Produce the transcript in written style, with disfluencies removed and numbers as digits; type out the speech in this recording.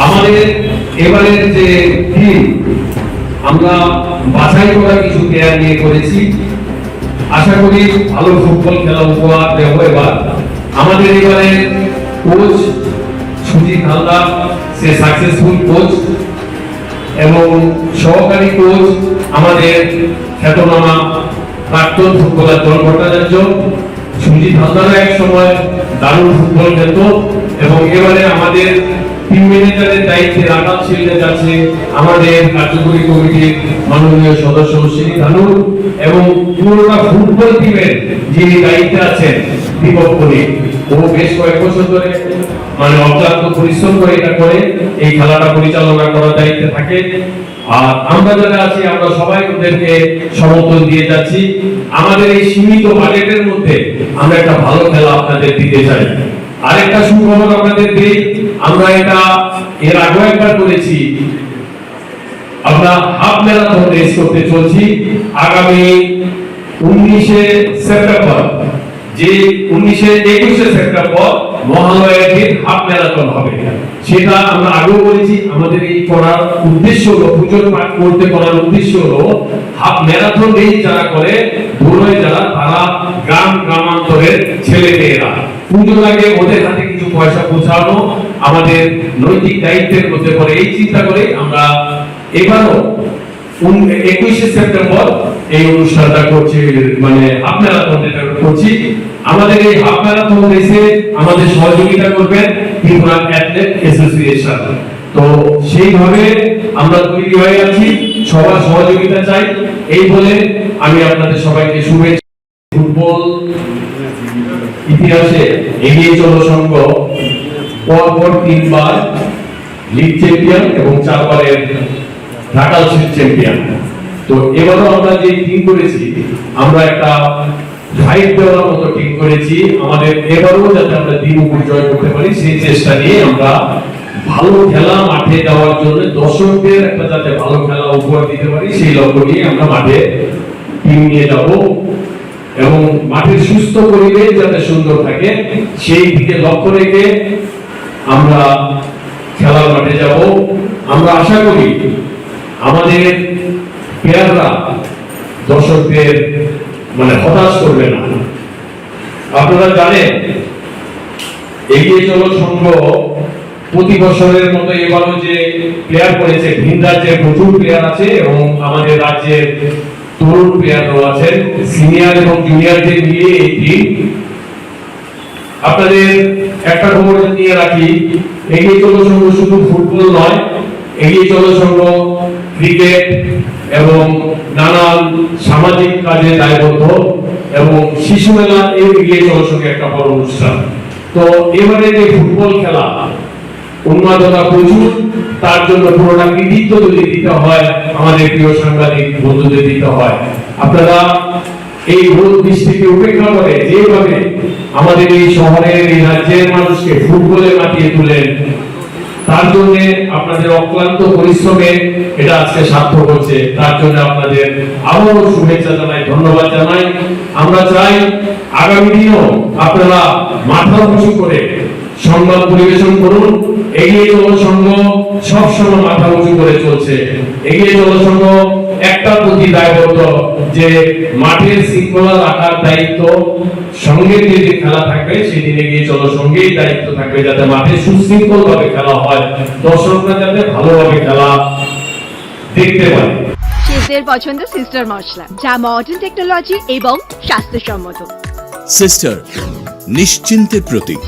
আমাদের এবারের যে টিম আমরা বাছাই করা কিছু প্লেয়ার নিয়ে করেছি, আশা করি ভালো ফুটবল খেলা উপহার দেব। এবার আমাদের এবারে কোচ সুজিত হালদার, সে সাকসেসফুল কোচ, এবং সহকারী কোচ আমাদের খ্যাতনামা প্রাক্তন ফুটবলার জন ভট্টাচার্য। সুজিত হালদারও এক সময় দারুণ ফুটবল খেলত, এবং এবারে আমাদের টিম ম্যানেজারের দায়িত্বে রাখাল শিল্ডে যাচ্ছে আমাদের কার্যকরী কমিটির মাননীয় সদস্য শ্রী ধানুর, এবং পুরোটা ফুটবল টিমের যিনি দায়িত্বে আছেন দীপক পণ্ডিত। ও বেশ কয়েক বছর ধরে অক্লান্ত পরিশ্রম করে এটা করে এই খেলাটা পরিচালনা করার দায়িত্বে থাকে। আর আমরা যারা আছি আমরা সবাই ওদেরকে সমর্থন দিয়ে যাচ্ছি। আমাদের এই সীমিত বাজেটের মধ্যে আমরা একটা ভালো খেলা আপনাদের দিতে চাই। আরেকটা সুখবর আপনাদের দেই, আমরা এটা এর আগে একবার করেছি, আমরা হাফ ম্যারাথন রেস করতে চলছি আগামী 19শে সেপ্টেম্বর, যে 21শে সেপ্টেম্বর মহালয়ার দিন হাফ ম্যারাথন হবে। সেটা আমরা আগেও বলেছি, আমাদের এই করার উদ্দেশ্য হলো, পুজোর পাঠ করতে করার উদ্দেশ্য হলো হাফ ম্যারাথন রেস যারা করে, ধুলোয় যারা, তারা গ্রামান্তরের ছেলে মেয়েরা, পুজোর আগে ওদের হাতে কিছু পয়সা পৌঁছানো আমাদের নৈতিক দায়িত্বের মধ্যে পড়ে। এই চিন্তা করে আমরা এবারও 21শে সেপ্টেম্বর এই অনুষ্ঠানটা করছি, হাফ ম্যারাথন করছি। আমাদের এই হাফ ম্যারাথন রেসে আমাদের সহযোগিতা করবেন ত্রিপুরা অ্যাথলেট অ্যাসোসিয়েশন। তো সেইভাবে আমরা তৈরি হয়ে আছি, সবার সহযোগিতা চাই। এই বলে আমি আপনাদের সবাইকে শুভেচ্ছা। ফুটবল ইতিহাসে এগিয়ে চলো সংঘ পরপর 3বার লিগ চ্যাম্পিয়ন এবং 4বারের ঢাকা শিল্ড চ্যাম্পিয়ন। তো এবারও আমরা যে টিম করেছি, আমরা একটা ফাইট দেওয়ার মতো টিম করেছি। আমাদের এবারও যাতে আমরা দ্বিমুখ জয় করতে পারি সেই চেষ্টা নিয়ে আমরা ভালো খেলা মাঠে যাওয়ার জন্য দর্শকদের একটা যাতে ভালো খেলা উপহার দিতে পারি সেই লক্ষ্য নিয়ে আমরা মাঠে টিম নিয়ে যাব, এবং মাঠের সুস্থ পরিবেশ যাতে সুন্দর থাকে সেই দিকে লক্ষ্য রেখে আমরা খেলার মাঠে যাব। আমরা আশা করি আমাদের প্লেয়াররা দর্শকদের হতাশ করবে না। আপনারা জানেন এগিয়ে চলো সংঘ প্রতি বছরের মতো এবারও যে প্লেয়ার করেছে, ভিন রাজ্যের প্রচুর প্লেয়ার আছে এবং আমাদের রাজ্যের তরুণ প্লেয়ারও আছেন, সিনিয়র এবং জুনিয়রদের নিয়ে এই টিম। আপনাদের একটা খবর নিয়ে রাখি, এগিয়ে চলো সংঘ শুধু ফুটবল নয়, এগিয়ে চলো সংঘ ক্রিকেট এবং নানান সামাজিক কাজে দায়বদ্ধ, এবং শিশু মেলা এগিয়ে চলো সংঘ একটা বড় অনুষ্ঠান। তো এবারে যে ফুটবল খেলা উন্মাদনা প্রচুর, তার জন্য পুরোটা কৃতিত্ব যদি দিতে হয় আমাদের প্রিয় সাংবাদিক বন্ধুদের দিতে হয়। আপনারা এই রোদ বৃষ্টিকে উপেক্ষা করে যেভাবে আমাদের এই শহরের এই রাজ্যের মানুষকে ফুটবলে মাতিয়ে তুলেন, তার জন্য আপনাদের অক্লান্ত পরিশ্রমে এটা আজকে সার্থক হচ্ছে। তার জন্য আপনাদের আবারও শুভেচ্ছা জানাই, ধন্যবাদ জানাই। আমরা চাই আগামী দিনেও আপনারা মাথা উঁচু করে সংবাদ পরিবেশন করুন। এগিয়ে চলো সংঘ সবসময় মাথা উঁচু করে চলছে। এগিয়ে চলো সংঘ একটা প্রতি দায়বদ্ধ যে মাঠের শৃঙ্খলা রাখার দায়িত্ব সঙ্গে যে খেলা থাকবে সেদিন এগিয়ে চলো সঙ্গেই দায়িত্ব থাকবে যাতে মাঠে সুশৃঙ্খল ভাবে খেলা হয়, দর্শকরা যাতে ভালোভাবে খেলা দেখতে পারে। শেফদের পছন্দ সিস্টার মশলা, যা মডার্ন টেকনোলজি এবং স্বাস্থ্যসম্মত। সিস্টার নিশ্চিন্তের প্রতীক।